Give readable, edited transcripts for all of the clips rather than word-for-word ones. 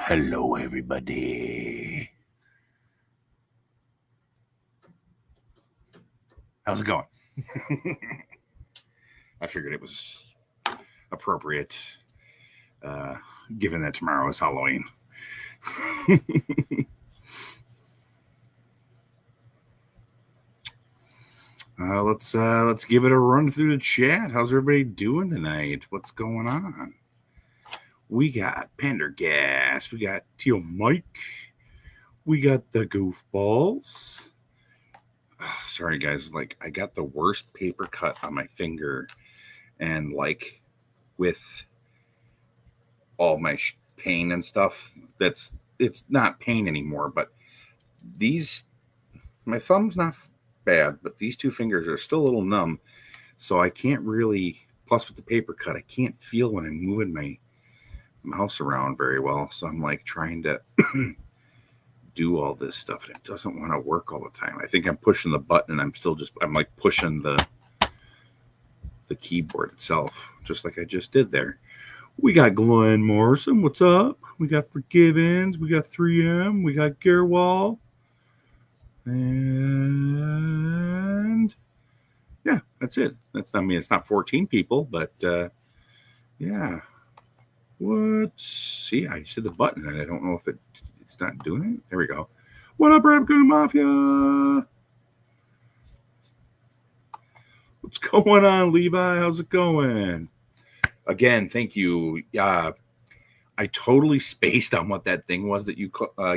Hello, everybody. How's it going? I figured it was appropriate, given that tomorrow is Halloween. Let's give it a run through the chat. How's everybody doing tonight? What's going on? We got Pendergast. We got Teal Mike. We got the Goofballs. Oh, sorry, guys. I got the worst paper cut on my finger, and with all my pain and stuff, it's not pain anymore. But my thumb's not bad, but these two fingers are still a little numb, so I can't really. Plus, with the paper cut, I can't feel when I'm moving my mouse around very well. So I'm trying to do all this stuff, and it doesn't want to work all the time. I think I'm pushing the button, and I'm pushing the keyboard itself, just like I just did there. We got Glenn Morrison. What's up? We got Forgivens. We got 3M. We got Gerwall. And yeah, that's it. It's not 14 people, but yeah. See, I said the button, and I don't know if it's not doing it. There we go. What up, Raccoon Mafia? What's going on, Levi? How's it going? Again, thank you. I totally spaced on what that thing was that you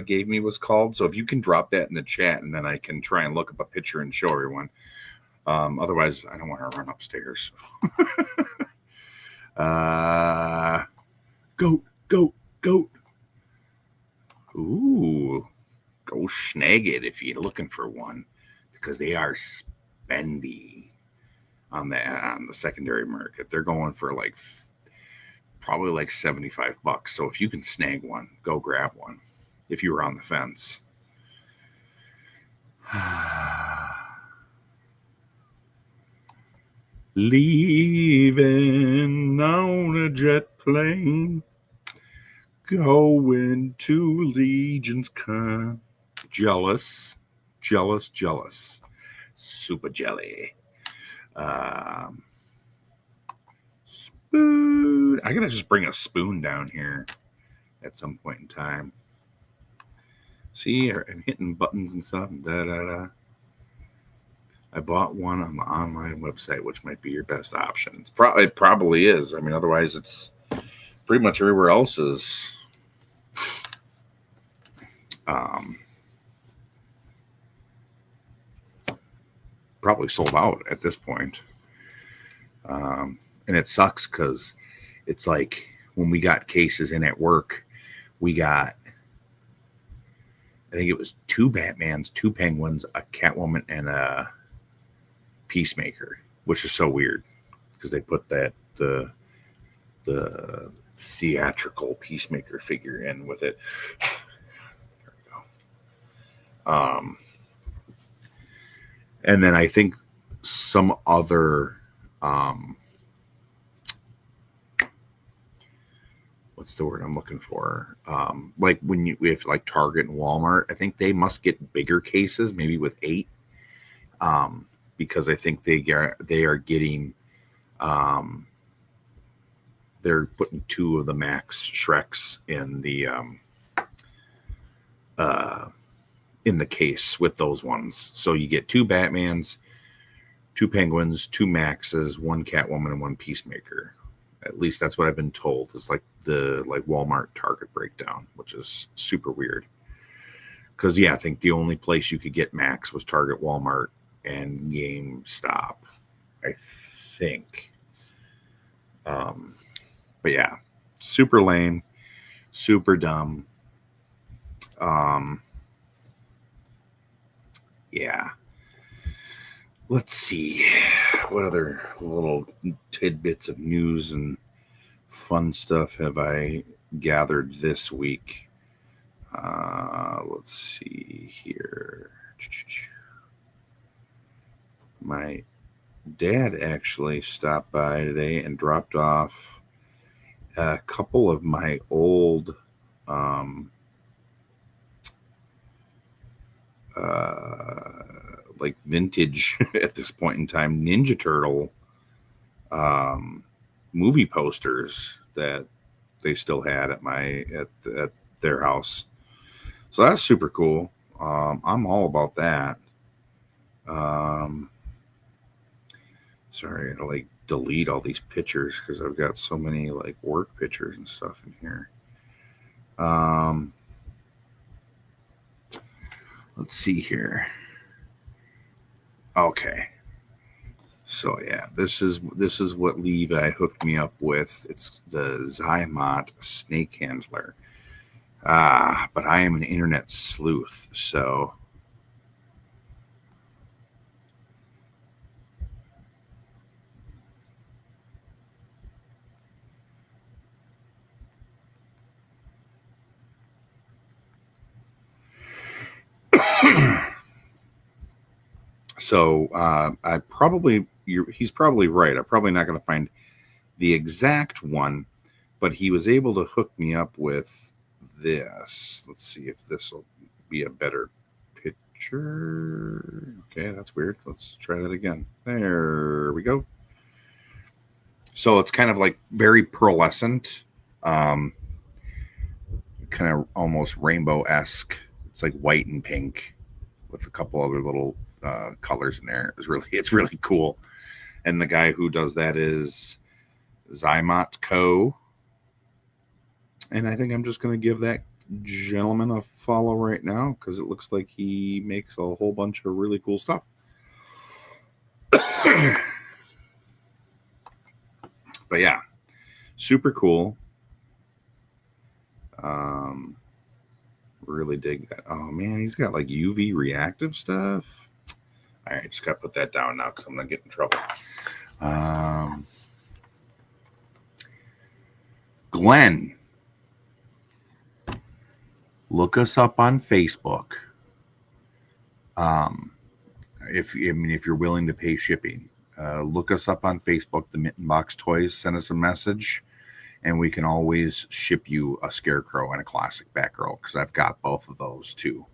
gave me was called. So if you can drop that in the chat, and then I can try and look up a picture and show everyone. Otherwise, I don't want to run upstairs. Goat. Ooh, go snag it if you're looking for one, because they are spendy on the secondary market. They're going for probably $75. So if you can snag one, go grab one if you were on the fence. Leaving on a jet plane, going to Legion's Con. Jealous. Super jelly. Spoon. I gotta just bring a spoon down here at some point in time. See, I'm hitting buttons and stuff. I bought one on the online website, which might be your best option. It probably is. I mean, otherwise, it's pretty much everywhere else is. Probably sold out at this point. And it sucks because it's like when we got cases in at work, we got, I think it was 2 Batmans, 2 Penguins, a Catwoman, and a Peacemaker, which is so weird because they put the theatrical Peacemaker figure in with it. There we go. And then I think some other what's the word I'm looking for? Like if Target and Walmart, I think they must get bigger cases, maybe with 8. Because I think they are getting, they're putting 2 of the Max Shreks in the case with those ones. So you get 2 Batmans, 2 Penguins, 2 Maxes, 1 Catwoman, and 1 Peacemaker. At least that's what I've been told. Is the Walmart Target breakdown, which is super weird. Because I think the only place you could get Max was Target, Walmart, and GameStop, I think. But yeah, super lame, super dumb. Yeah. Let's see. What other little tidbits of news and fun stuff have I gathered this week? Let's see here. My dad actually stopped by today and dropped off a couple of my old like vintage at this point in time Ninja Turtle movie posters that they still had at their house. So that's super cool. I'm all about that. Um, sorry, I gotta like delete all these pictures because I've got so many like work pictures and stuff in here. Um, let's see here. Okay. So yeah, this is what Levi hooked me up with. It's the Zymot snake handler. But I am an internet sleuth, so I probably he's probably right. I'm probably not going to find the exact one, but he was able to hook me up with this. Let's see if this will be a better picture. Okay, that's weird. Let's try that again. There we go. So it's kind of like very pearlescent, um, kind of almost rainbow-esque. It's like white and pink with a couple other little colors in there. It's really cool. And the guy who does that is Zymot Co. And I think I'm just going to give that gentleman a follow right now because it looks like he makes a whole bunch of really cool stuff. But yeah, super cool. Really dig that. Oh man, he's got like UV reactive stuff. All right, just got to put that down now because I'm going to get in trouble. Glenn, look us up on Facebook. If you're willing to pay shipping, look us up on Facebook, the Mitten Box Toys. Send us a message, and we can always ship you a Scarecrow and a classic Batgirl because I've got both of those too.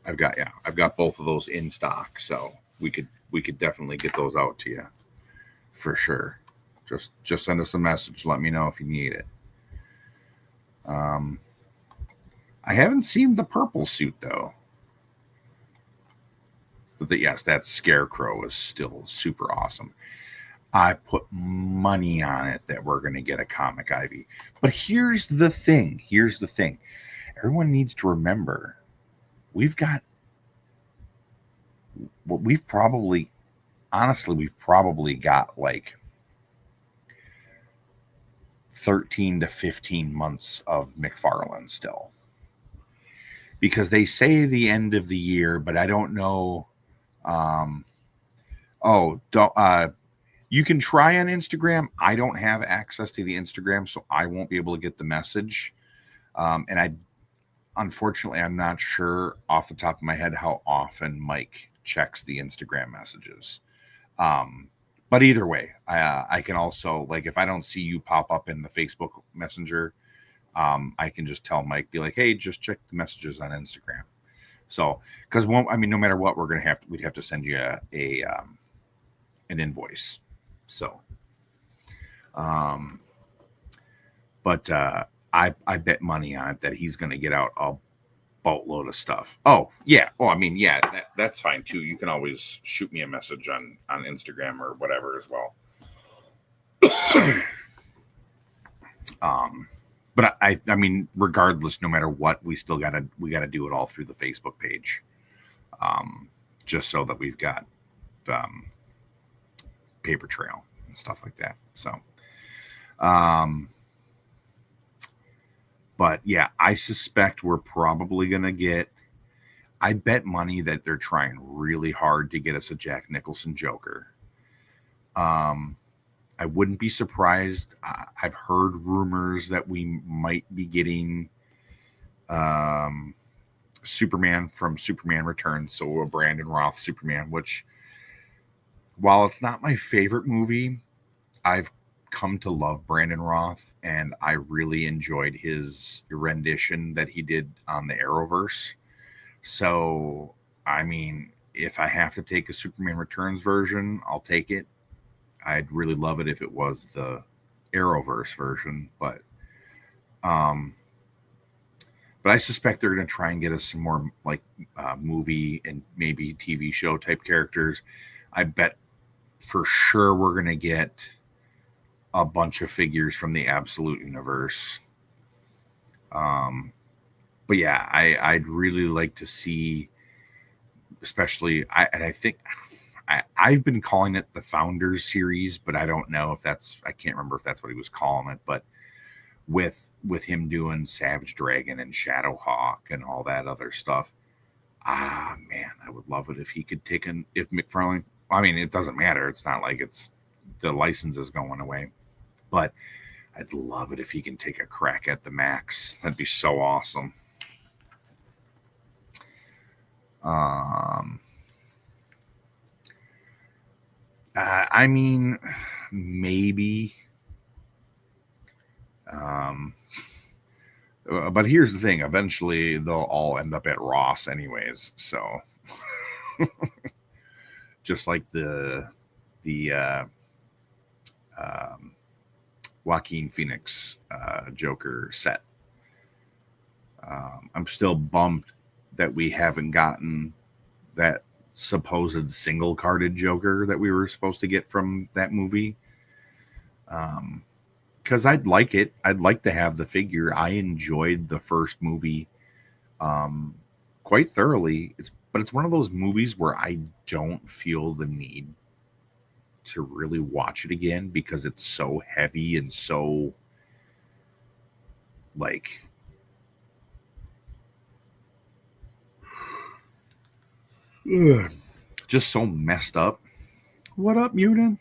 I've got both of those in stock, so we could definitely get those out to you for sure. Just send us a message. Let me know if you need it. I haven't seen the purple suit though. But yes, that Scarecrow is still super awesome. I put money on it that we're going to get a Comic Ivy. But here's the thing. Everyone needs to remember we've probably got like 13 to 15 months of McFarlane still. Because they say the end of the year, but I don't know. You can try on Instagram. I don't have access to the Instagram, so I won't be able to get the message. And unfortunately, I'm not sure off the top of my head how often Mike checks the Instagram messages. But either way, I can also, like, if I don't see you pop up in the Facebook Messenger, I can just tell Mike, be like, hey, just check the messages on Instagram. So, because no matter what, we'd have to send you an invoice. So, but I bet money on it that he's going to get out a boatload of stuff. Oh yeah. That's fine too. You can always shoot me a message on Instagram or whatever as well. But I regardless, no matter what, we gotta do it all through the Facebook page, just so that we've got paper trail and stuff like that. So, but yeah, I suspect we're probably gonna get. I bet money that they're trying really hard to get us a Jack Nicholson Joker. I wouldn't be surprised. I've heard rumors that we might be getting Superman from Superman Returns, so a Brandon Routh Superman, which, while it's not my favorite movie, I've come to love Brandon Roth, and I really enjoyed his rendition that he did on the Arrowverse. So, I mean, if I have to take a Superman Returns version, I'll take it. I'd really love it if it was the Arrowverse version, um, but I suspect they're going to try and get us some more like movie and maybe TV show type characters. I bet for sure we're going to get a bunch of figures from the Absolute Universe. But yeah, I'd really like to see, especially I think I've been calling it the Founders series, but I don't know if I can't remember if that's what he was calling it, but with him doing Savage Dragon and Shadowhawk and all that other stuff. Man, I would love it if he could if McFarlane, I mean, it doesn't matter. It's not like the license is going away, but I'd love it if he can take a crack at the Max. That'd be so awesome. I mean, maybe. But here's the thing: eventually, they'll all end up at Ross, anyways. So, just like the Joaquin Phoenix Joker set. I'm still bummed that we haven't gotten that supposed single carded Joker that we were supposed to get from that movie. Because I'd like it. I'd like to have the figure. I enjoyed the first movie quite thoroughly. But it's one of those movies where I don't feel the need to really watch it again because it's so heavy and so like just so messed up. What up, mutant?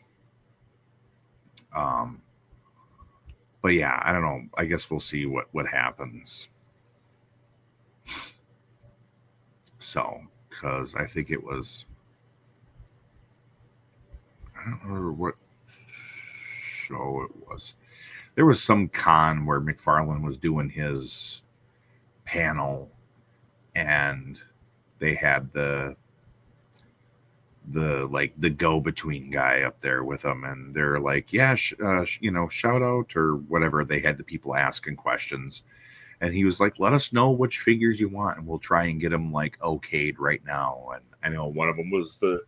But yeah, I don't know. I guess we'll see what happens. So, because I think it was, I don't remember what show it was. There was some con where McFarlane was doing his panel, and they had the go-between guy up there with them, and they're like, yeah, shout out or whatever. They had the people asking questions, and he was like, let us know which figures you want, and we'll try and get them like okayed right now. And I know one of them was the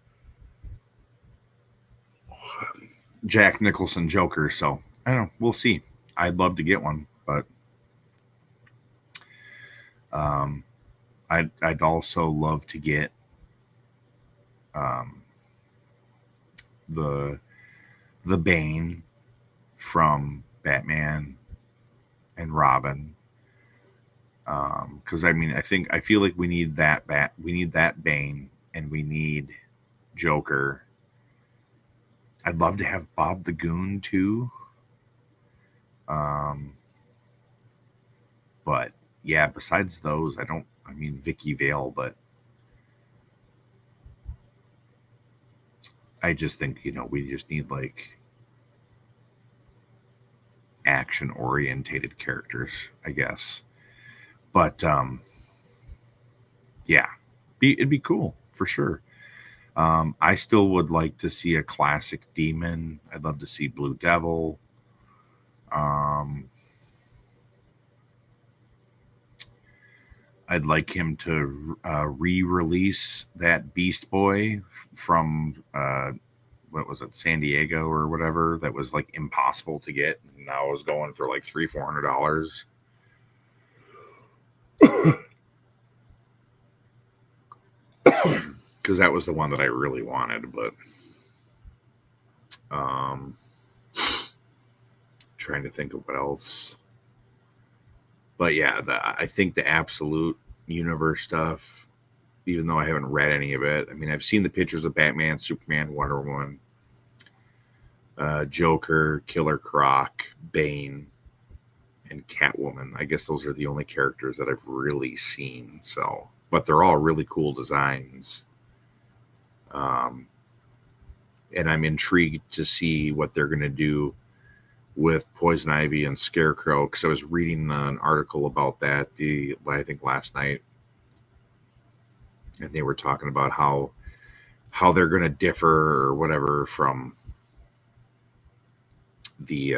Jack Nicholson Joker, so I don't know, we'll see. I'd love to get one, but I'd also love to get the Bane from Batman and Robin, because I mean, I feel like we need that Bane, and we need Joker. I'd love to have Bob the Goon too, but yeah, besides those, I mean Vicky Vale, but I just think, we just need like action orientated characters, I guess. But yeah, it'd be cool for sure. I still would like to see a classic Demon. I'd love to see Blue Devil. I'd like him to re-release that Beast Boy from what was it, San Diego or whatever, that was like impossible to get. Now it's going for like $300-400. Because that was the one that I really wanted, but trying to think of what else. But yeah, I think the Absolute Universe stuff, even though I haven't read any of it, I mean, I've seen the pictures of Batman, Superman, Wonder Woman, Joker, Killer Croc, Bane, and Catwoman. I guess those are the only characters that I've really seen. So, but they're all really cool designs. And I'm intrigued to see what they're going to do with Poison Ivy and Scarecrow, because I was reading an article about that I think last night, and they were talking about how they're going to differ or whatever from the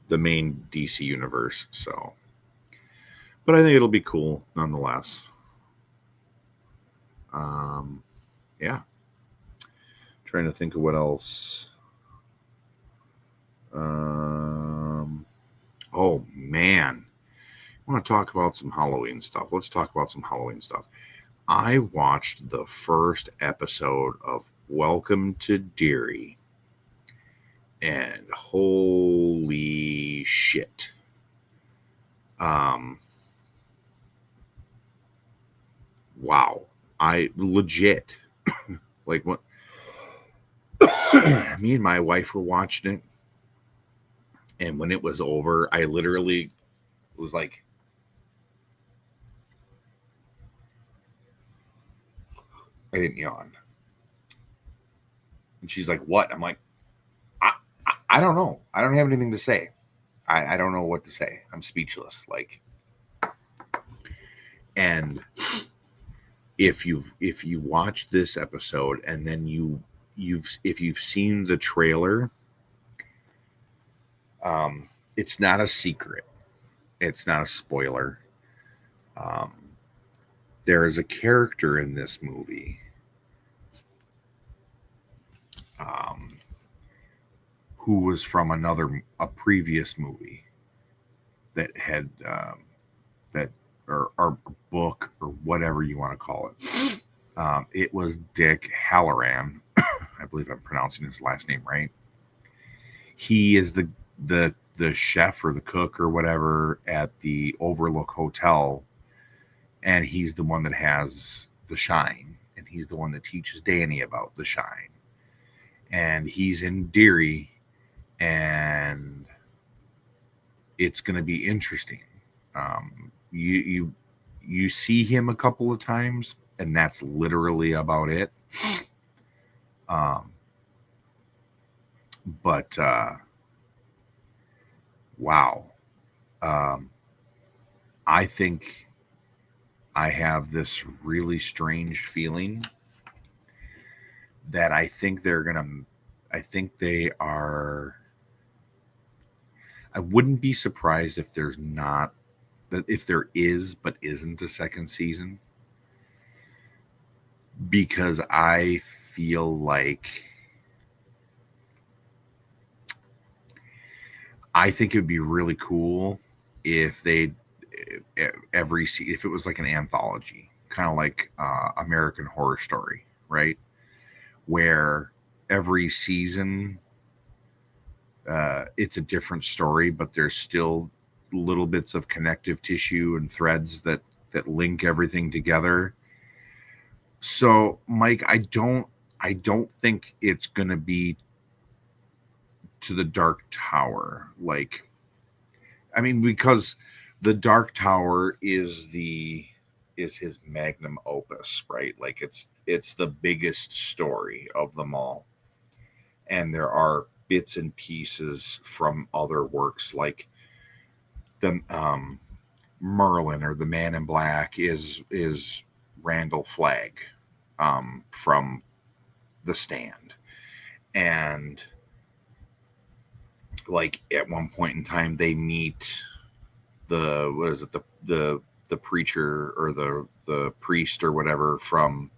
main DC universe. So, but I think it'll be cool nonetheless. Yeah. Trying to think of what else. Oh man, I want to talk about some Halloween stuff. Let's talk about some Halloween stuff. I watched the first episode of Welcome to Derry, and holy shit. Wow. I legit like what me and my wife were watching it, and when it was over, I literally was like, I didn't yawn. And she's like, "What?" I'm like, I don't know. I don't have anything to say. I don't know what to say. I'm speechless. Like, and if you watch this episode and then if you've seen the trailer, it's not a secret. It's not a spoiler. There is a character in this movie who was from a previous movie that had that or book or whatever you want to call it. It was Dick Halloran. I believe I'm pronouncing his last name right. He is the chef or the cook or whatever at the Overlook Hotel, and he's the one that has the shine, and he's the one that teaches Danny about the shine. And he's in Derry, and it's going to be interesting. You see him a couple of times, and that's literally about it. But wow, I think I have this really strange feeling that I think they are. I wouldn't be surprised if if there is but isn't a second season, because I feel like I think it would be really cool if if it was like an anthology, kind of like American Horror Story, right? Where every season it's a different story, but there's still little bits of connective tissue and threads that link everything together. So, Mike, I don't think it's going to be to the Dark Tower. Like, I mean, because the Dark Tower is his magnum opus, right? Like it's the biggest story of them all. And there are bits and pieces from other works, like the Merlin or the Man in Black is Randall Flagg from The Stand. And like at one point in time they meet the preacher or the priest or whatever from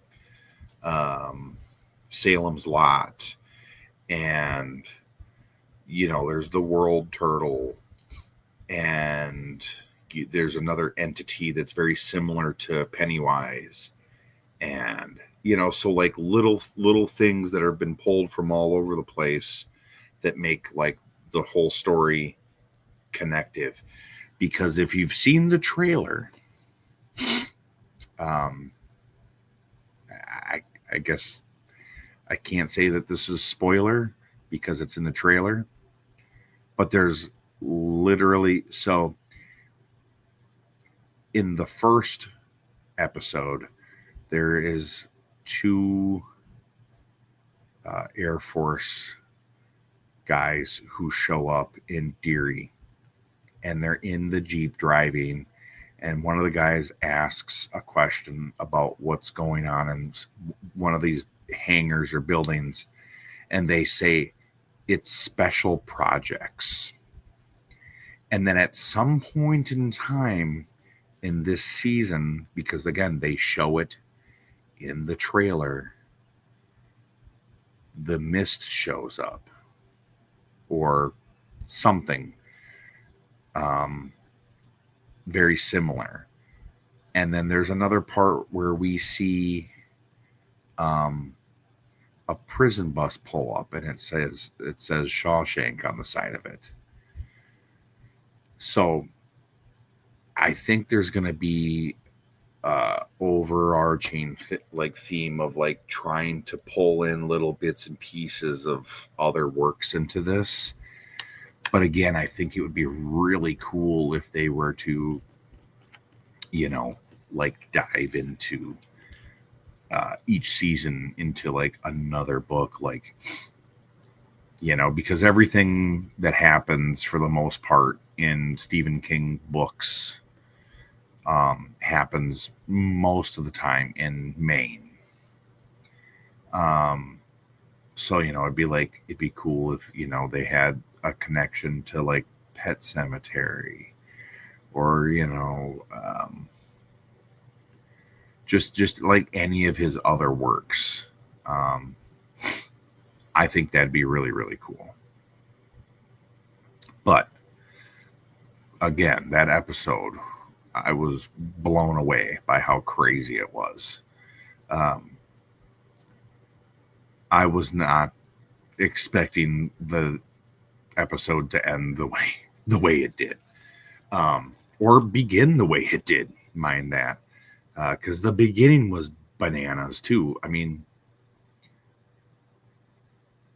Salem's Lot. And there's the world turtle, and there's another entity that's very similar to Pennywise. And so like little things that have been pulled from all over the place that make like the whole story connective. Because if you've seen the trailer, I guess I can't say that this is spoiler because it's in the trailer, but there's literally, so in the first episode, there is two Air Force guys who show up in Deary, and they're in the Jeep driving, and one of the guys asks a question about what's going on in one of these hangars or buildings, and they say it's special projects. And then at some point in time in this season, because again, they show it in the trailer, the mist shows up or something very similar. And then there's another part where we see a prison bus pull up, and it says Shawshank on the side of it. So I think there's going to be overarching theme of like trying to pull in little bits and pieces of other works into this. But again, I think it would be really cool if they were to, like dive into each season into like another book, like, because everything that happens for the most part in Stephen King books happens most of the time in Maine. So, it'd be cool if, they had a connection to like Pet Cemetery or, just like any of his other works. I think that'd be really, really cool. But again, that episode, I was blown away by how crazy it was. I was not expecting the episode to end the way it did, or begin the way it did. Mind that, because the beginning was bananas too. I mean,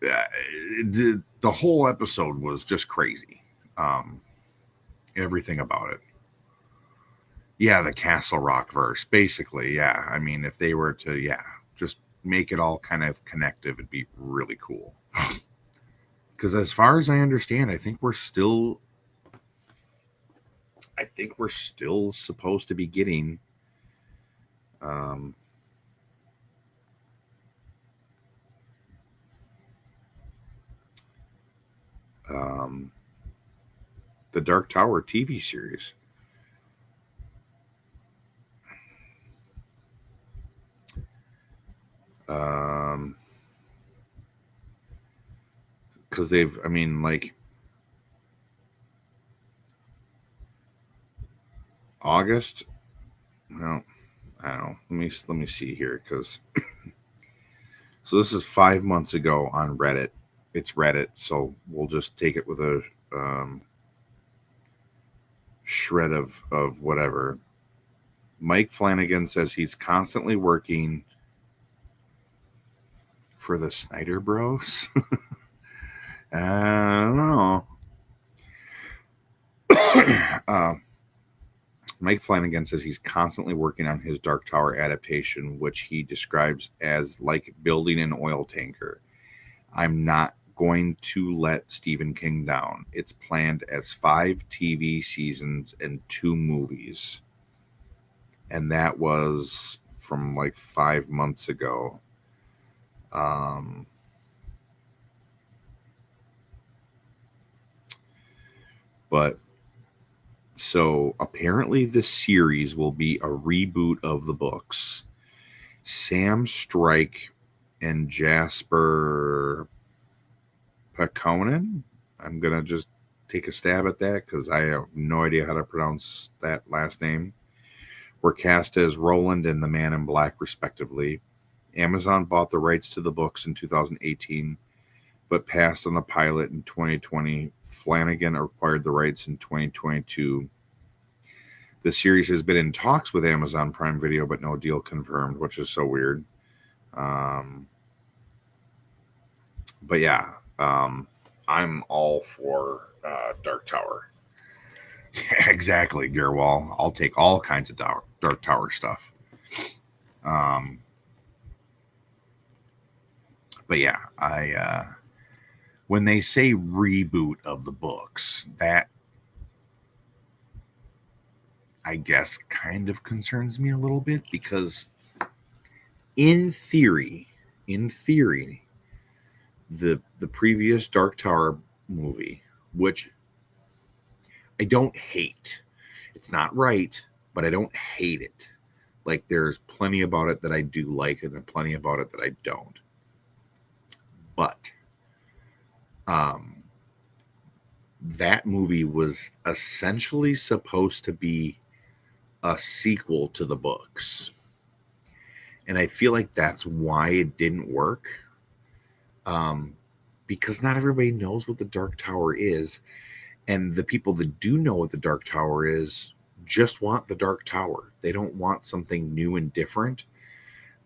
the whole episode was just crazy. Everything about it. Yeah, the Castle Rock verse, basically. Yeah, I mean, if they were to, just make it all kind of connective, it'd be really cool. Because as far as I understand, I think we're still supposed to be getting the Dark Tower TV series. Because August. No, I don't know. Let me see here, because so this is 5 months ago on Reddit. It's Reddit, so we'll just take it with a shred of whatever. Mike Flanagan says he's constantly working for the Snyder Bros. I don't know. Mike Flanagan says he's constantly working on his Dark Tower adaptation, which he describes as like building an oil tanker. I'm not going to let Stephen King down. It's planned as 5 TV seasons and 2 movies. And that was from like 5 months ago. But so apparently the series will be a reboot of the books. Sam Strike and Jasper Pakonen. I'm going to just take a stab at that because I have no idea how to pronounce that last name. Were cast as Roland and the Man in Black, respectively. Amazon bought the rights to the books in 2018, but passed on the pilot in 2020. Flanagan acquired the rights in 2022. The series has been in talks with Amazon Prime Video, but no deal confirmed, which is so weird. But yeah, I'm all for Dark Tower. Exactly, Gearwall. I'll take all kinds of Dark Tower stuff. But yeah, when they say reboot of the books, that I guess kind of concerns me a little bit, because in theory, the previous Dark Tower movie, which I don't hate, it's not right, but I don't hate it. Like, there's plenty about it that I do like, and then plenty about it that I don't. But that movie was essentially supposed to be a sequel to the books. And I feel like that's why it didn't work. Because not everybody knows what the Dark Tower is. And the people that do know what the Dark Tower is just want the Dark Tower. They don't want something new and different,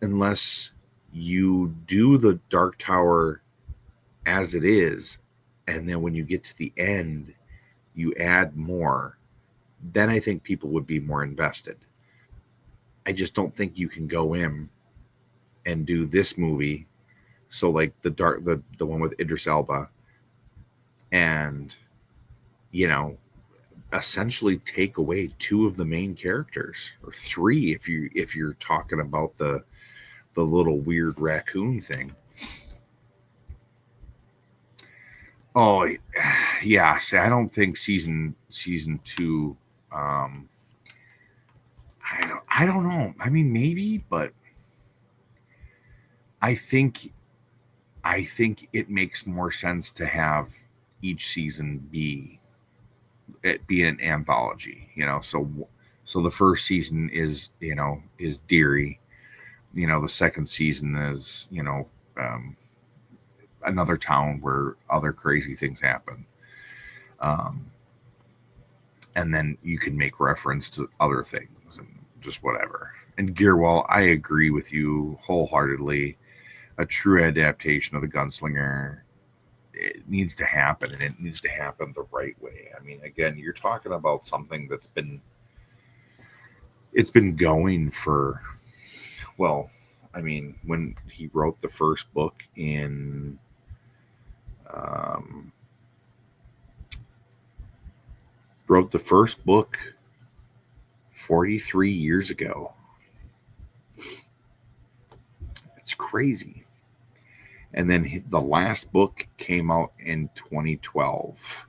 unless you do the Dark Tower as it is, and then when you get to the end, you add more. Then I think people would be more invested. I just don't think you can go in and do this movie. So like the one with Idris Elba, and essentially take away two of the main characters, or three if you're talking about the little weird raccoon thing. Oh yeah, see, I don't think season two. I don't know. I mean, maybe, but I think it makes more sense to have each season be an anthology. So the first season is Deary. The second season is another town where other crazy things happen. And then you can make reference to other things and just whatever. And Gearwall, I agree with you wholeheartedly. A true adaptation of the Gunslinger, it needs to happen, and it needs to happen the right way. I mean, again, you're talking about something that's been going for, well, I mean, when he wrote the first book in wrote the first book 43 years ago. It's crazy. And then the last book came out in 2012.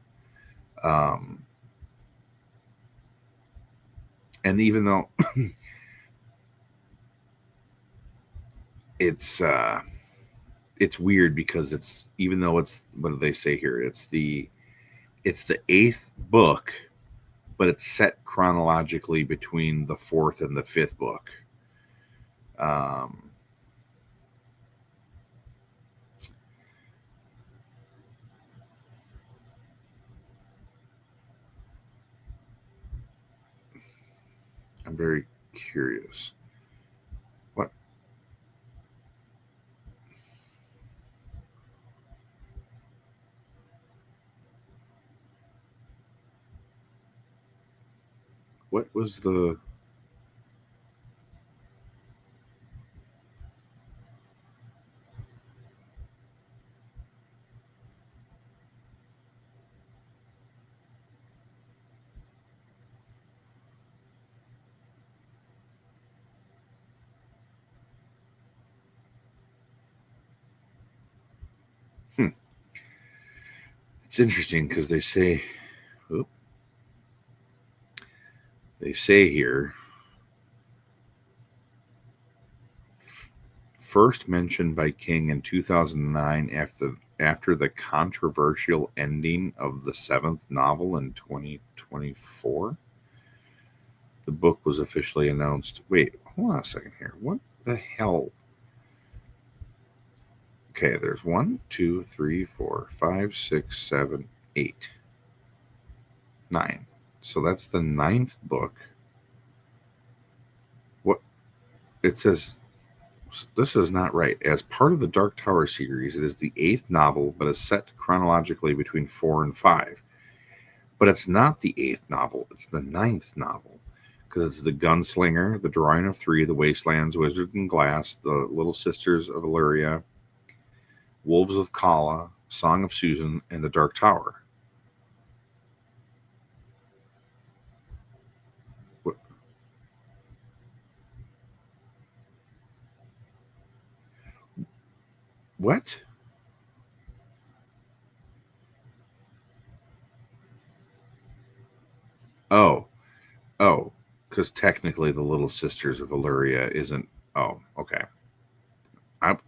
And even though it's weird, because it's, even though it's, what do they say here? It's the 8th book, but it's set chronologically between the 4th and the 5th book. I'm very curious. What was the... It's interesting, because they say here, first mentioned by King in 2009 after the controversial ending of the 7th novel in 2024. The book was officially announced. Wait, hold on a second here. What the hell? Okay, there's 1, 2, 3, 4, 5, 6, 7, 8, 9. So that's the 9th book. What it says, this is not right. As part of the Dark Tower series, it is the 8th novel, but is set chronologically between 4 and 5. But it's not the 8th novel, it's the 9th novel. Because it's the Gunslinger, the Drawing of Three, the Wastelands, Wizard and Glass, the Little Sisters of Illyria, Wolves of Kala, Song of Susan, and The Dark Tower. What? Oh, because technically the Little Sisters of Illyria isn't. Oh, okay.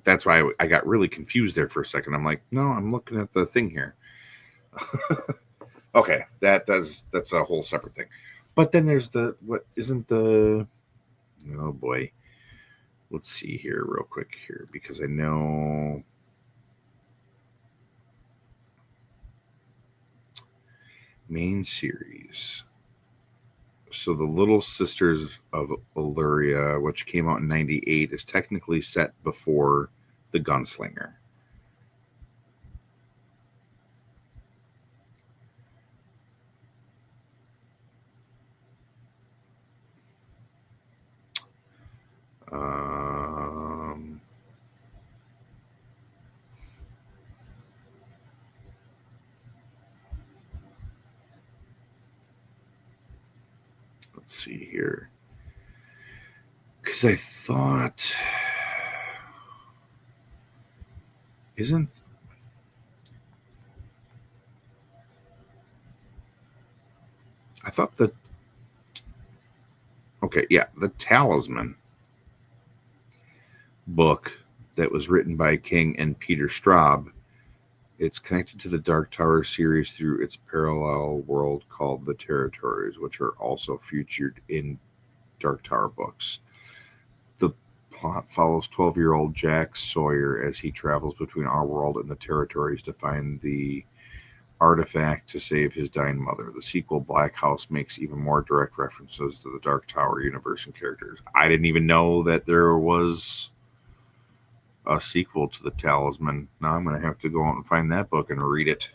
That's why I got really confused there for a second. I'm like, no, I'm looking at the thing here. Okay, that's a whole separate thing. But then there's the what isn't the oh boy. Let's see here real quick here because I know main series. So the Little Sisters of Illyria, which came out in '98, is technically set before the Gunslinger. Let's see here. Because I thought. Isn't. I thought the. Okay, yeah, the Talisman book that was written by King and Peter Straub. It's connected to the Dark Tower series through its parallel world called the Territories, which are also featured in Dark Tower books. The plot follows 12-year-old Jack Sawyer as he travels between our world and the Territories to find the artifact to save his dying mother. The sequel, Black House, makes even more direct references to the Dark Tower universe and characters. I didn't even know that there was a sequel to the Talisman. Now I'm going to have to go out and find that book and read it.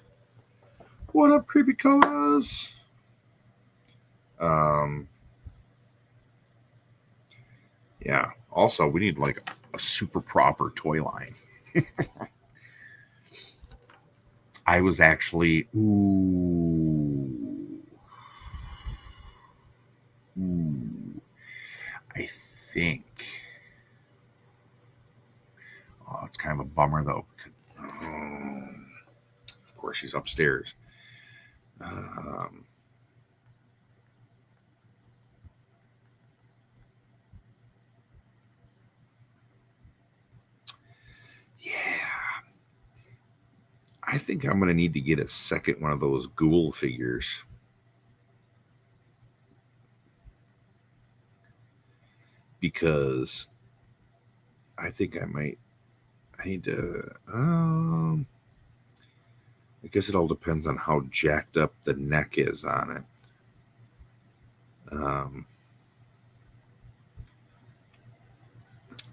What up, creepy colors? Yeah. Also, we need like a super proper toy line. I was actually I think. Oh, it's kind of a bummer though. Of course, she's upstairs. Yeah. I think I'm going to need to get a second one of those ghoul figures. Because I think I need to. I guess it all depends on how jacked up the neck is on it.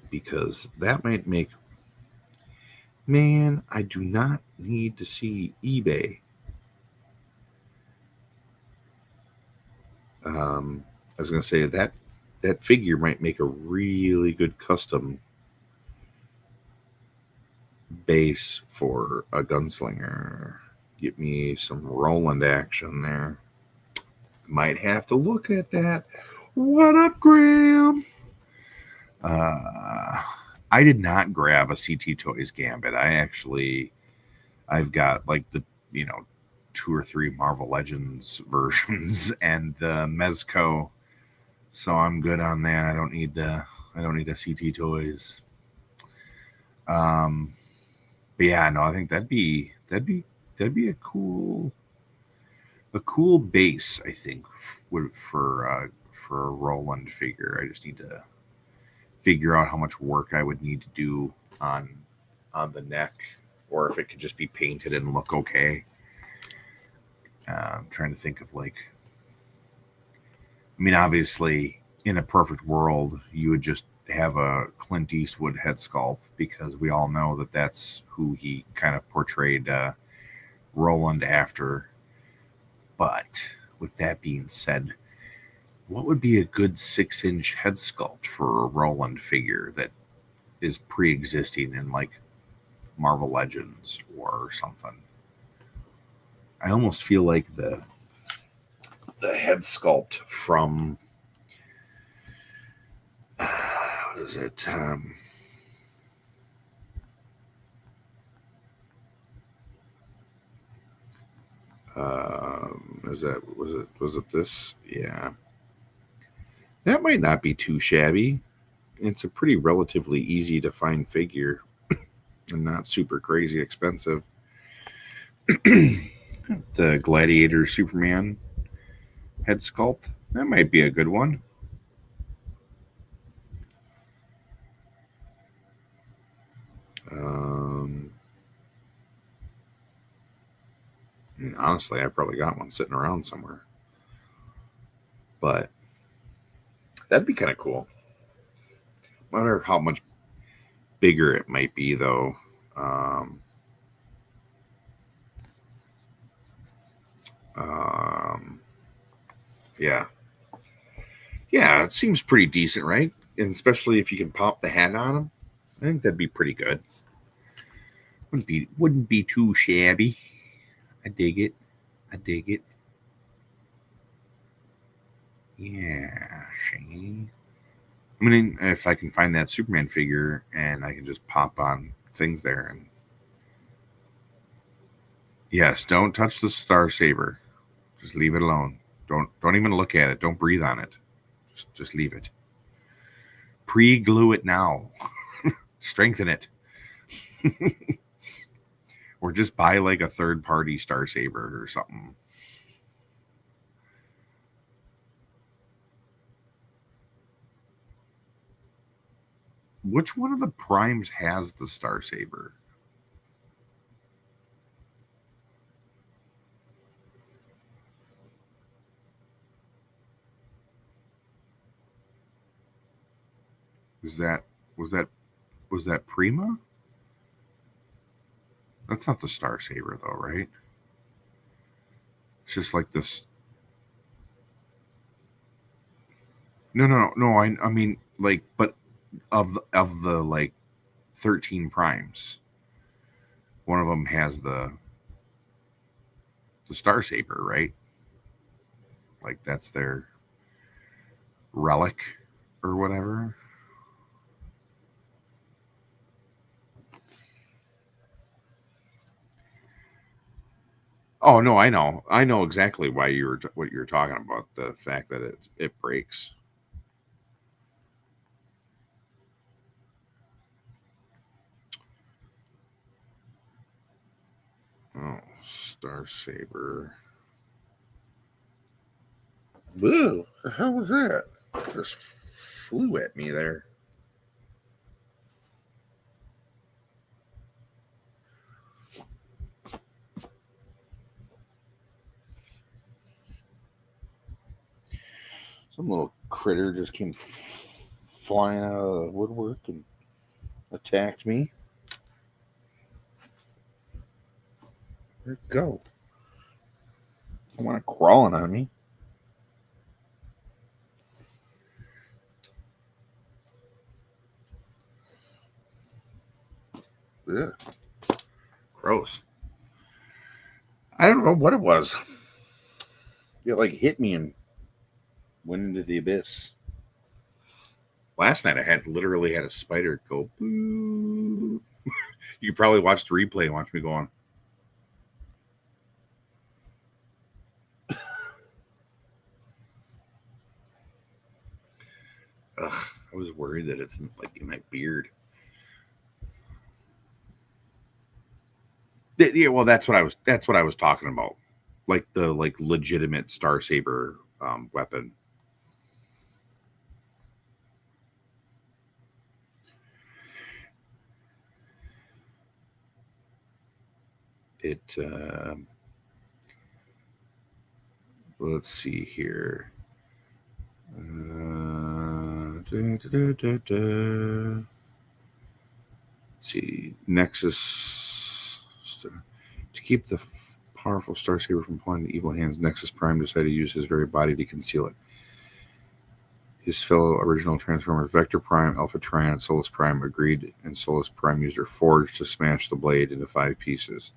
Because that might make. Man, I do not need to see eBay. I was going to say that figure might make a really good custom base for a gunslinger. Get me some Roland action there. Might have to look at that. What up, Graham? I did not grab a CT Toys Gambit. I've got like the 2 or 3 Marvel Legends versions and the Mezco, so I'm good on that. I don't need a CT Toys. But yeah, no, I think that'd be a cool base. I think for a Roland figure. I just need to figure out how much work I would need to do on the neck, or if it could just be painted and look okay. I'm trying to think of obviously, in a perfect world, you would just have a Clint Eastwood head sculpt because we all know that that's who he kind of portrayed Roland after. But with that being said, what would be a good 6-inch head sculpt for a Roland figure that is pre-existing and Marvel Legends or something. I almost feel like the head sculpt from what is it? Was it this? Yeah, that might not be too shabby. It's a pretty relatively easy to find figure and not super crazy expensive. The Gladiator Superman head sculpt, that might be a good one. Honestly, I probably got one sitting around somewhere, but that'd be kind of cool. I wonder how much bigger it might be, though. Um, um, yeah, yeah, it seems pretty decent, right? And especially if you can pop the hat on them, I think that'd be pretty good. Wouldn't be too shabby. I dig it. I dig it. Yeah, Shane. I mean, if I can find that Superman figure and I can just pop on things there, and yes, don't touch the Star Saber. Just leave it alone. Don't even look at it. Don't breathe on it. Just leave it. Pre-glue it now. Strengthen it. Or just buy like a third-party Star Saber or something. Which one of the primes has the Star Saber? Is that was that was that Prima? That's not the Star Saber though, right? It's just like this. No. I mean like, but of the like 13 primes, one of them has the Star Saber, right? Like that's their relic or whatever. Oh no, I know exactly why what you're talking about. The fact that it breaks. Oh, Star Saber. Whoa, the hell was that? Just flew at me there. Some little critter just came flying out of the woodwork and attacked me. Where'd it go? I want it crawling on me. Ugh. Gross. I don't know what it was. It like hit me and went into the abyss. Last night I literally had a spider go boo. You could probably watch the replay and watch me go on. Ugh, I was worried that it's like in my beard. Yeah, well, that's what I was talking about, like the like legitimate Star Saber weapon. It let's see here. Let's see, Nexus to keep the powerful Star Saber from falling into evil hands. Nexus Prime decided to use his very body to conceal it. His fellow original Transformers Vector Prime, Alpha Trion, and Solus Prime agreed, and Solus Prime used her forge to smash the blade into 5 pieces.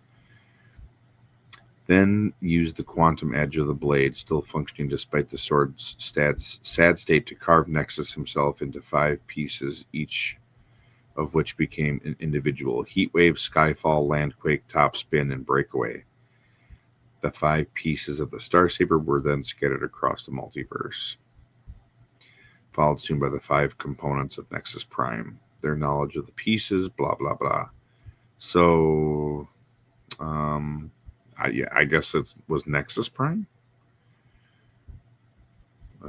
Then used the quantum edge of the blade, still functioning despite the sword's sad state, to carve Nexus himself into 5 pieces, each of which became an individual: Heatwave, Skyfall, Landquake, Topspin, and Breakaway. The 5 pieces of the Starsaber were then scattered across the multiverse, followed soon by the 5 components of Nexus Prime. Their knowledge of the pieces, blah, blah, blah. So, I guess it was Nexus Prime. I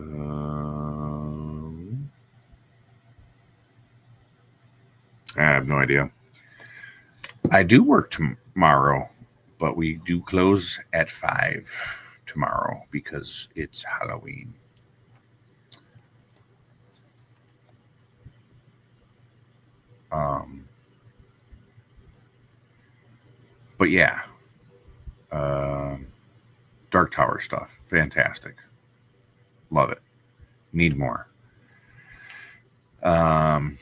have no idea. I do work tomorrow, but we do close at 5 tomorrow because it's Halloween. But yeah, Dark Tower stuff, fantastic, love it, need more. Trying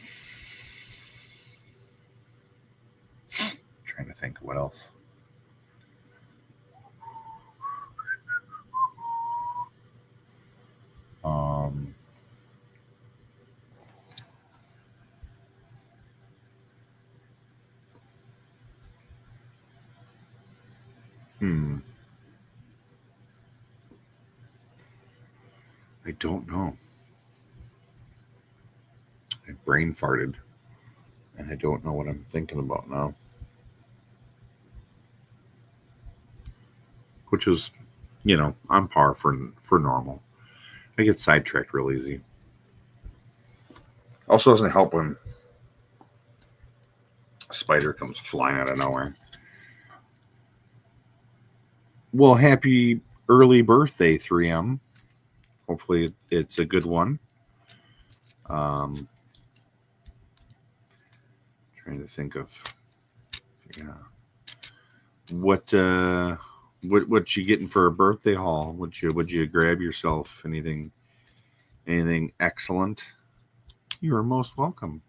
to think what else. I don't know. I brain farted, and I don't know what I'm thinking about now. Which is, on par for normal. I get sidetracked real easy. Also doesn't help when a spider comes flying out of nowhere. Well, happy early birthday, 3M. Hopefully it's a good one. Trying to think of what you getting for a birthday haul? Would you grab yourself anything excellent? You are most welcome.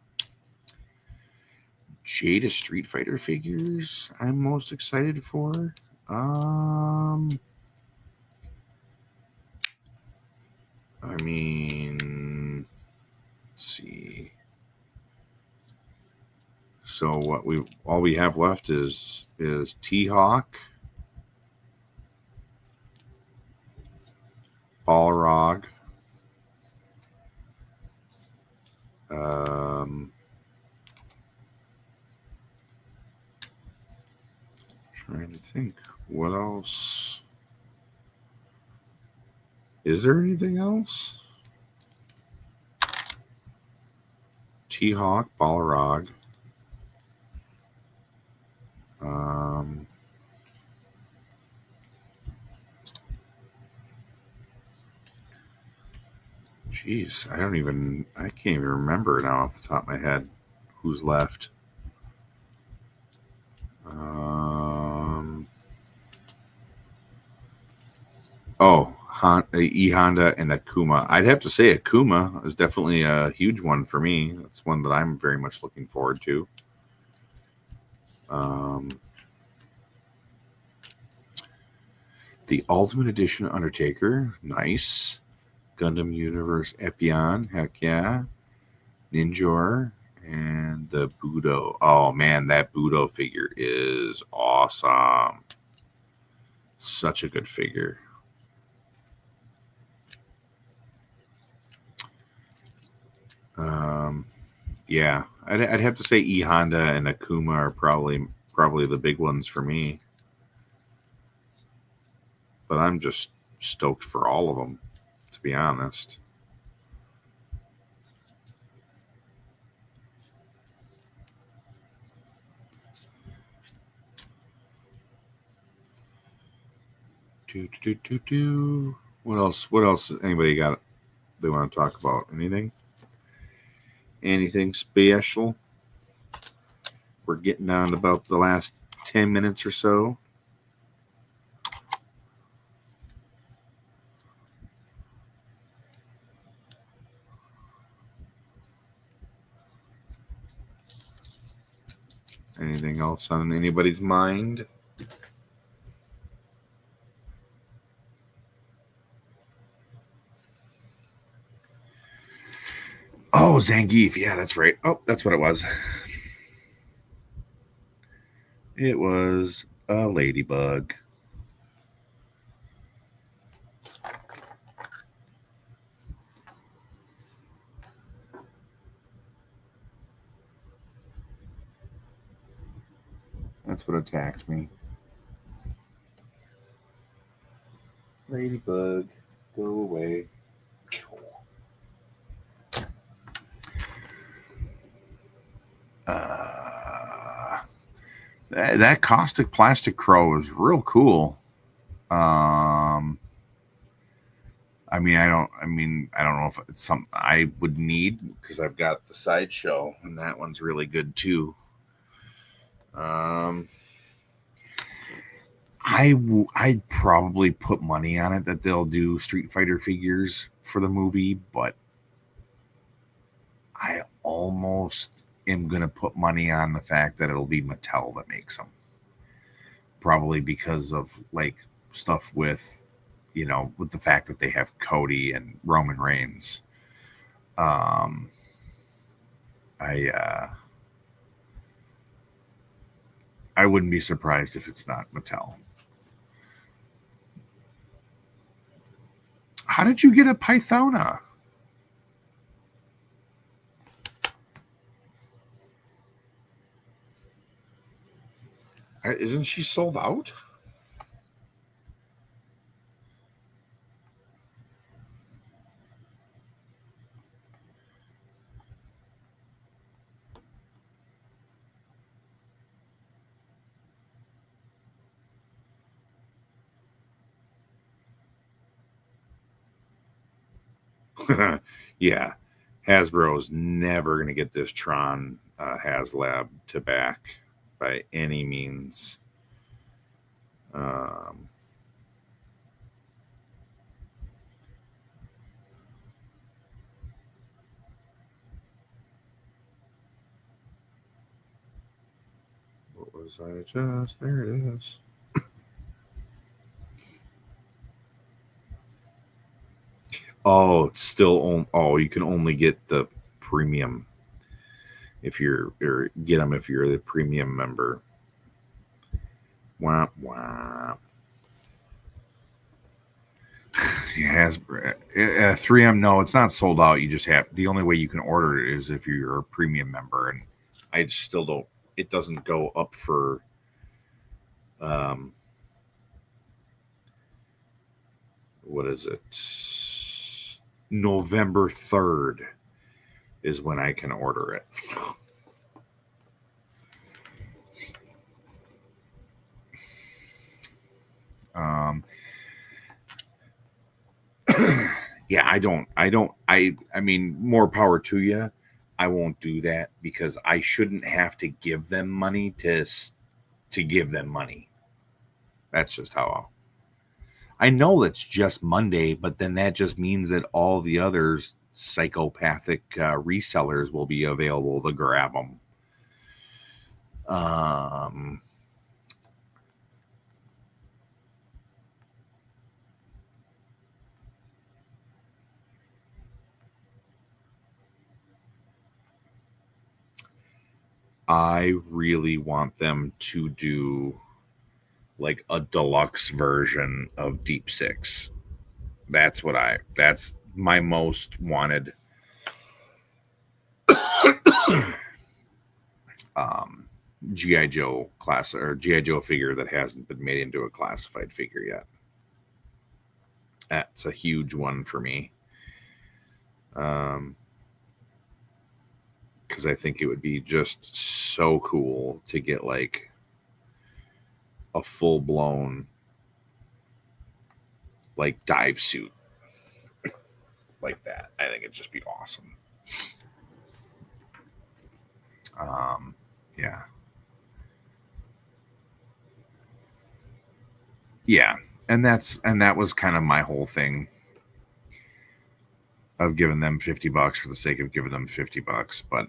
Jada Street Fighter figures I'm most excited for. Let's see. So what all we have left is T-Hawk, Balrog, trying to think what else. Is there anything else? T-Hawk, Balrog. Jeez, I can't even remember now off the top of my head who's left. E-Honda and Akuma. I'd have to say Akuma is definitely a huge one for me. That's one that I'm very much looking forward to. The Ultimate Edition Undertaker, nice. Gundam Universe Epion, heck yeah. Ninjor, and the Budo. Oh man, that Budo figure is awesome. Such a good figure. Yeah, I'd have to say E-Honda and Akuma are probably the big ones for me. But I'm just stoked for all of them, to be honest. What else? What else? Anybody got? They want to talk about anything? Anything special? We're getting down to about the last 10 minutes or so. Anything else on anybody's mind? Oh, Zangief. Yeah, that's right. Oh, that's what it was. It was a ladybug. That's what attacked me. Ladybug, go away. That caustic plastic crow is real cool. I mean, I don't know if it's something I would need because I've got the sideshow, and that one's really good too. I'd probably put money on it that they'll do Street Fighter figures for the movie, but I almost am gonna put money on the fact that it'll be Mattel that makes them. Probably because of like stuff with, with the fact that they have Cody and Roman Reigns. I I wouldn't be surprised if it's not Mattel. How did you get a Pythona? Isn't she sold out? Yeah, Hasbro's never going to get this Tron HasLab to back by any means. What was I just? There it is. Oh, it's still you can only get the premium if you're or get them if you're the premium member. Wah wah. Hasbro, 3M. No, it's not sold out. You just have the only way you can order it is if you're a premium member, and I still don't. It doesn't go up for. What is it? November 3rd is when I can order it. Yeah, I mean, more power to you. I won't do that because I shouldn't have to give them money to give them money. That's just how I know it's just Monday, but then that just means that all the others psychopathic resellers will be available to grab them. I really want them to do like a deluxe version of Deep Six. That's my most wanted GI Joe class or GI Joe figure that hasn't been made into a classified figure yet. That's a huge one for me. Because I think it would be just so cool to get like a full blown like dive suit like that. I think it'd just be awesome. Yeah. Yeah. And that was kind of my whole thing of giving them $50 for the sake of giving them $50, but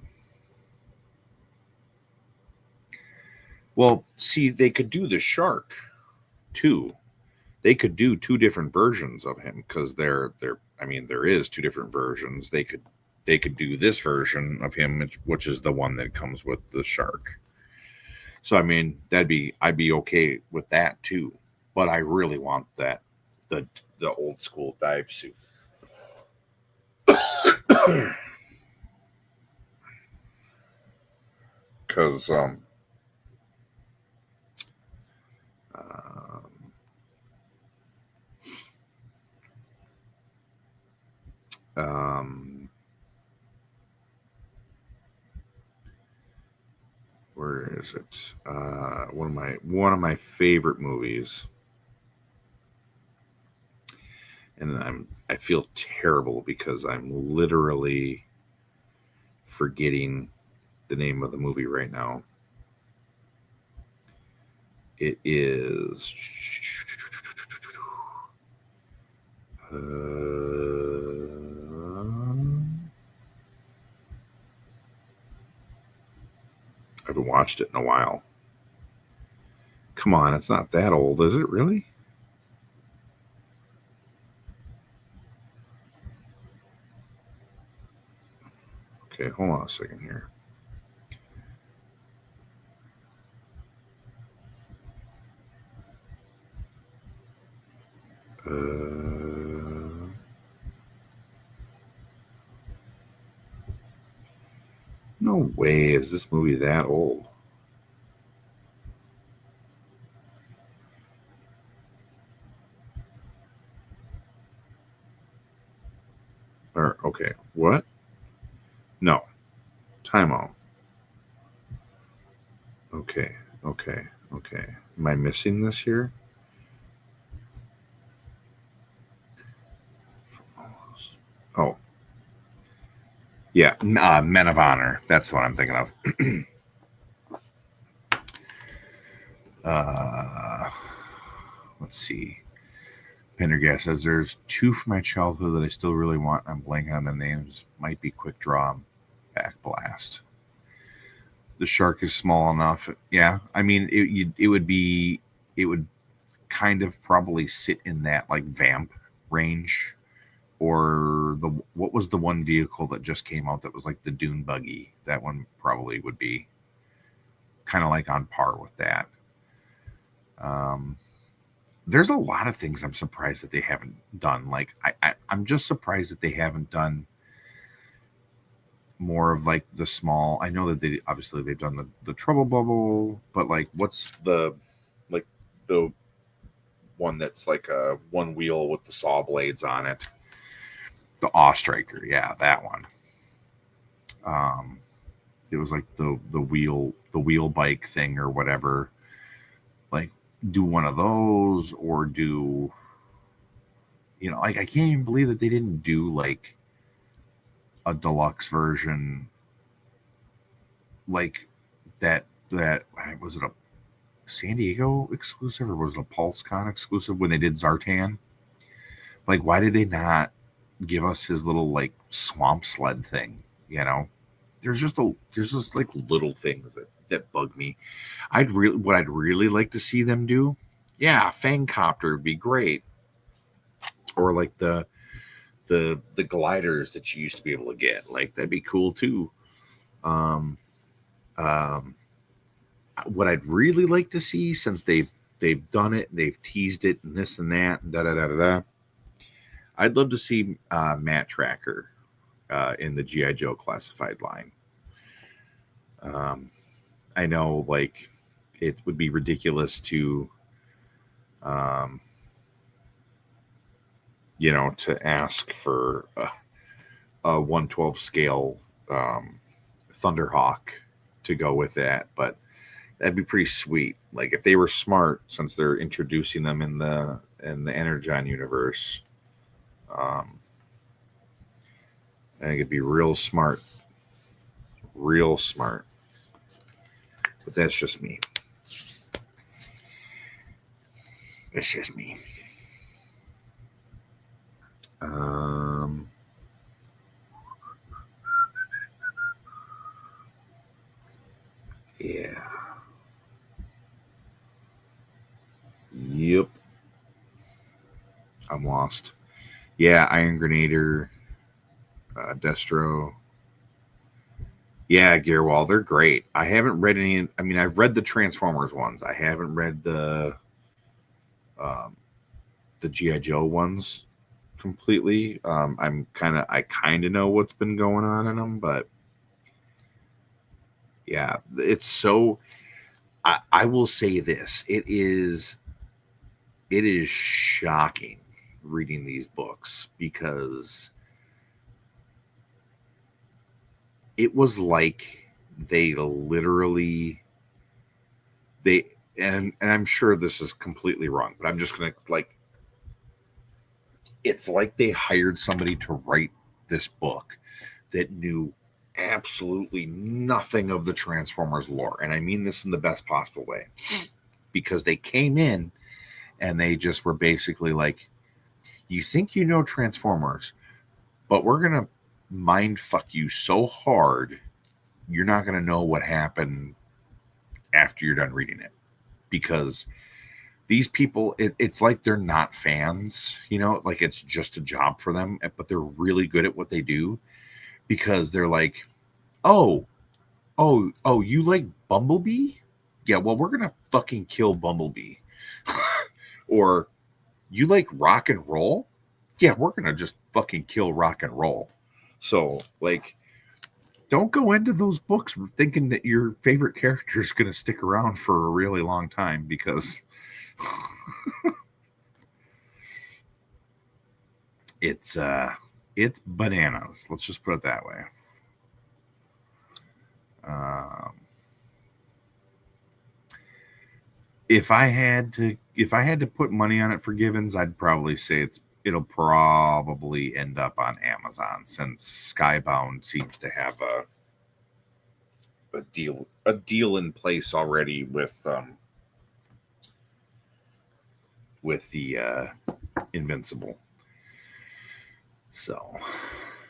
Well, see, they could do the shark too. They could do two different versions of him because I mean, there is two different versions. They could do this version of him, which is the one that comes with the shark. So I mean, I'd be okay with that too. But I really want the the old school dive suit. Because um, um, where is it? One of my favorite movies, and I feel terrible because I'm literally forgetting the name of the movie right now. It is. I haven't watched it in a while. Come on, it's not that old, is it really? Okay, hold on a second here. No way is this movie that old. Or okay, what? No, time out. Okay, okay, okay. Am I missing this here? Oh, yeah, Men of Honor. That's what I'm thinking of. uh, let's see. Pendergast says there's two from my childhood that I still really want. I'm blanking on the names. Might be Quick Draw, Back Blast. The shark is small enough. Yeah, I mean it would kind of probably sit in that like vamp range, or the what was the one vehicle that just came out that was like the dune buggy? That one probably would be kind of like on par with that. Um, there's a lot of things I'm surprised that they haven't done. Like I'm just surprised that they haven't done more of like the small. I know that they've done the trouble bubble, but like what's like the one that's like a one wheel with the saw blades on it? The Awe Striker, yeah, that one. Um, it was like the wheel bike thing or whatever. Like do one of those or do like I can't even believe that they didn't do like a deluxe version like that was it a San Diego exclusive or was it a PulseCon exclusive when they did Zartan? Like why did they not give us his little like swamp sled thing, you know? There's just like little things that bug me. I'd really like to see them do. Yeah, Fang Copter would be great. Or like the gliders that you used to be able to get. Like that'd be cool too. Um um what I'd really like to see since they've done it, they've teased it and this and that and da da da da da. I'd love to see Matt Tracker in the GI Joe classified line. Um, I know, like, it would be ridiculous to, um, to ask for a 112 scale Thunderhawk to go with that, but that'd be pretty sweet. Like if they were smart, since they're introducing them in the Energon universe, um, I think it'd be real smart. But that's just me. That's just me. Um, yeah. Yep. I'm lost. Yeah, Iron Grenader, Destro. Yeah, Gearwall, they're great. I haven't read any. I mean, I've read the Transformers ones. I haven't read um, the GI Joe ones completely. I kind of know what's been going on in them, but yeah, it's so. I will say this: it is shocking reading these books because it was like they literally they and I'm sure this is completely wrong, but I'm just gonna like it's like they hired somebody to write this book that knew absolutely nothing of the Transformers lore. And I mean this in the best possible way. Because they came in and they just were basically like, you think you know Transformers, but we're gonna mind fuck you so hard you're not gonna know what happened after you're done reading it. Because these people, it's like they're not fans, like it's just a job for them, but they're really good at what they do because they're like, oh, you like Bumblebee? Yeah, well, we're gonna fucking kill Bumblebee. Or you like rock and roll? Yeah, we're gonna just fucking kill rock and roll. So, like, don't go into those books thinking that your favorite character is gonna stick around for a really long time because it's bananas. Let's just put it that way. Um, if I had to put money on it for Givens, I'd probably say it'll probably end up on Amazon since Skybound seems to have a deal in place already with the Invincible. So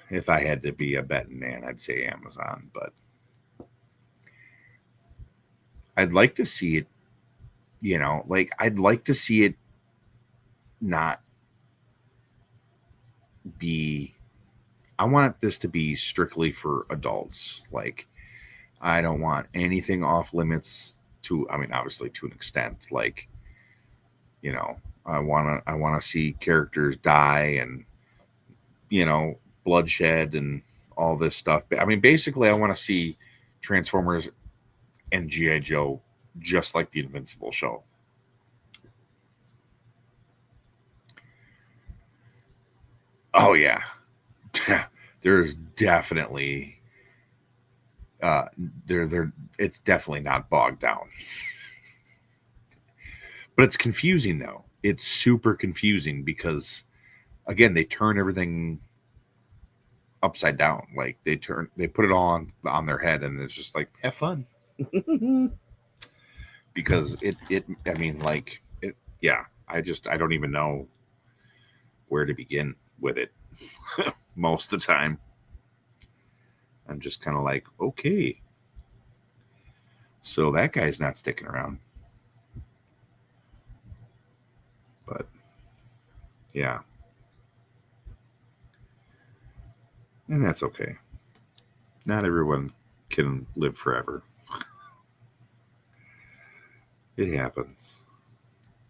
if I had to be a betting man, I'd say Amazon, but I'd like to see it, like I'd like to see it not be I want this to be strictly for adults. Like I don't want anything off limits I mean obviously to an extent, like, I want to see characters die and, bloodshed and all this stuff. I mean basically I want to see Transformers and GI Joe just like the Invincible show. Oh yeah. There's definitely uh there it's definitely not bogged down. But it's confusing though. It's super confusing because again, they turn everything upside down. Like they put it on their head and it's just like have fun. Because it I mean like it yeah, I don't even know where to begin with it most of the time. I'm just kind of like, okay. So that guy's not sticking around. But yeah. And that's okay. Not everyone can live forever. It happens.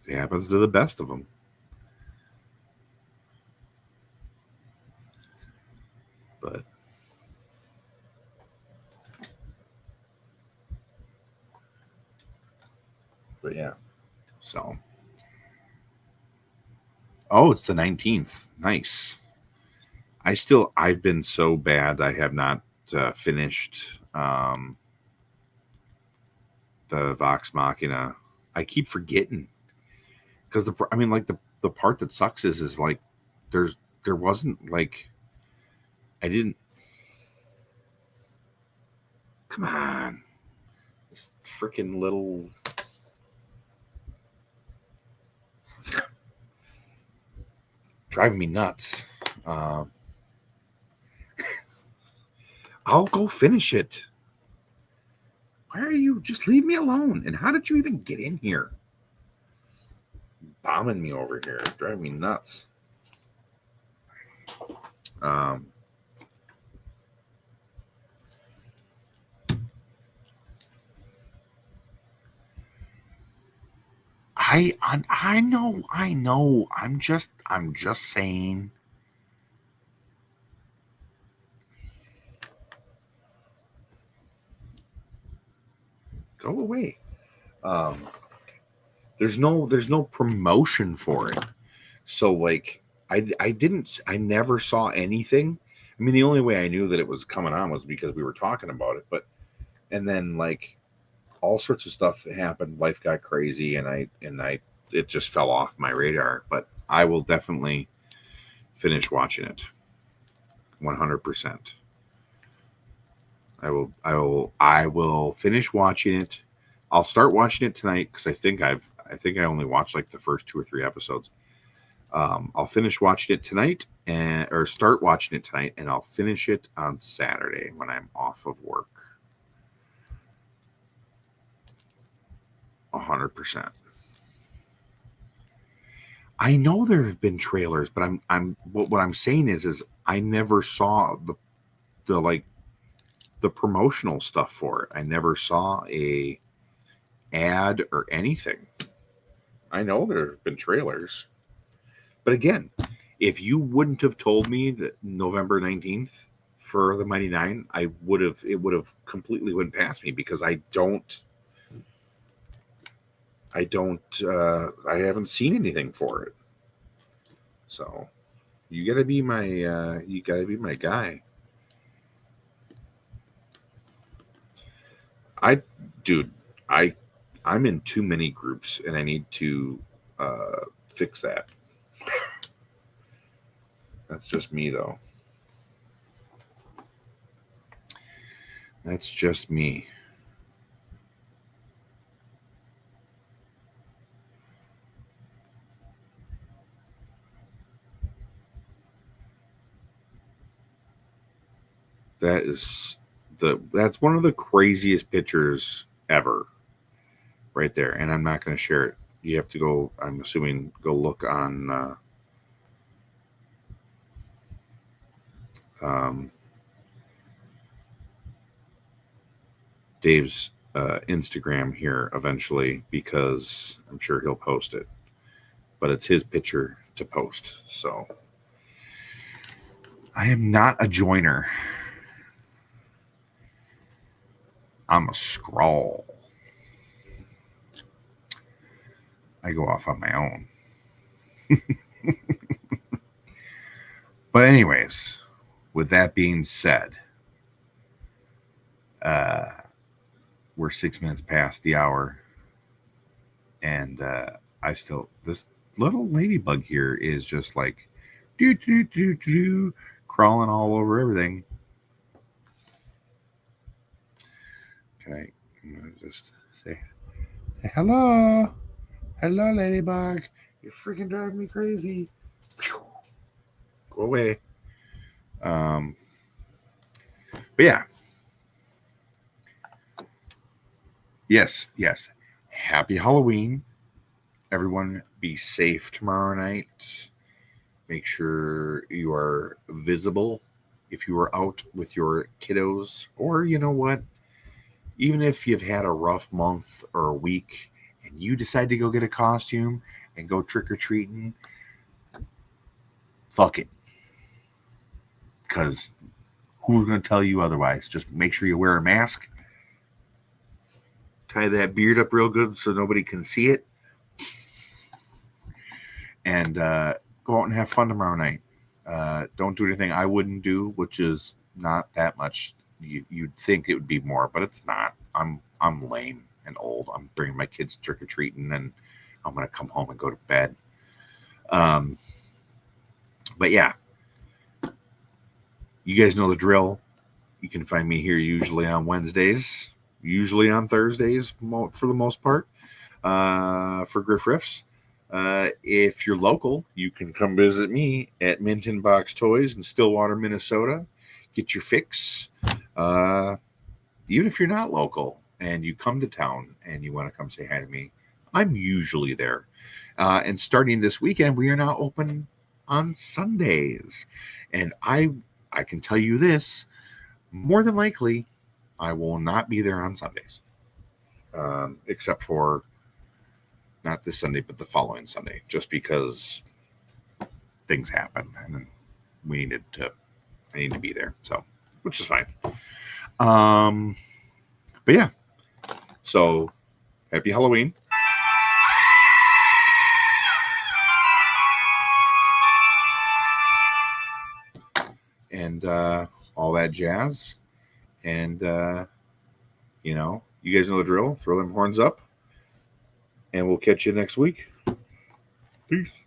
It happens to the best of them. But yeah. So oh, it's the 19th. Nice. I've been so bad. I have not finished the Vox Machina. I keep forgetting because I mean, like the part that sucks is like there wasn't like I didn't. Come on, this freaking little. Driving me nuts. Uh, I'll go finish it. Why are you just leave me alone? And how did you even get in here? bombing me over here. It's driving me nuts. I know. I'm just saying. Go away. There's no promotion for it. So like I never saw anything. I mean, the only way I knew that it was coming on was because we were talking about it, but and then like all sorts of stuff happened. Life got crazy and I it just fell off my radar, but I will definitely finish watching it. 100%. I will finish watching it. I'll start watching it tonight because I think I only watched like the first 2 or 3 episodes. I'll finish watching it tonight or start watching it tonight, and I'll finish it on Saturday when I'm off of work. 100%. I know there have been trailers, but what I'm saying is I never saw the promotional stuff for it. I never saw a ad or anything. I know there have been trailers. But again, if you wouldn't have told me that November 19th for the Mighty Nine, it would have completely went past me because I haven't seen anything for it. So you gotta be my guy. I'm in too many groups and I need to fix that. That's just me, though. That's just me. That's one of the craziest pictures ever. Right there. And I'm not going to share it. You have to go, I'm assuming, go look on Dave's Instagram here eventually because I'm sure he'll post it. But it's his picture to post. So I am not a joiner. I'm a scroll. I go off on my own. But anyways, with that being said, we're 6 minutes past the hour, and this little ladybug here is just like crawling all over everything. I'm gonna just say hello, ladybug. You're freaking driving me crazy. Go away. But yeah. Yes. Happy Halloween. Everyone be safe tomorrow night. Make sure you are visible if you are out with your kiddos. Or you know what? Even if you've had a rough month or a week and you decide to go get a costume and go trick-or-treating, fuck it. Because who's going to tell you otherwise? Just make sure you wear a mask. Tie that beard up real good so nobody can see it. And go out and have fun tomorrow night. Don't do anything I wouldn't do, which is not that much. You'd think it would be more, but it's not. I'm lame and old. I'm bringing my kids trick-or-treating, and I'm going to come home and go to bed. But yeah, you guys know the drill. You can find me here usually on Wednesdays, usually on Thursdays for the most part, for Grif Riffs. If you're local, you can come visit me at Minton Box Toys in Stillwater, Minnesota. Get your fix. Even if you're not local and you come to town and you want to come say hi to me, I'm usually there. And starting this weekend, we are now open on Sundays. And I can tell you this, more than likely, I will not be there on Sundays. Except for not this Sunday, but the following Sunday, just because things happen and I need to be there. So, which is fine. But yeah, so happy Halloween. And all that jazz. And, you guys know the drill. Throw them horns up. And we'll catch you next week. Peace.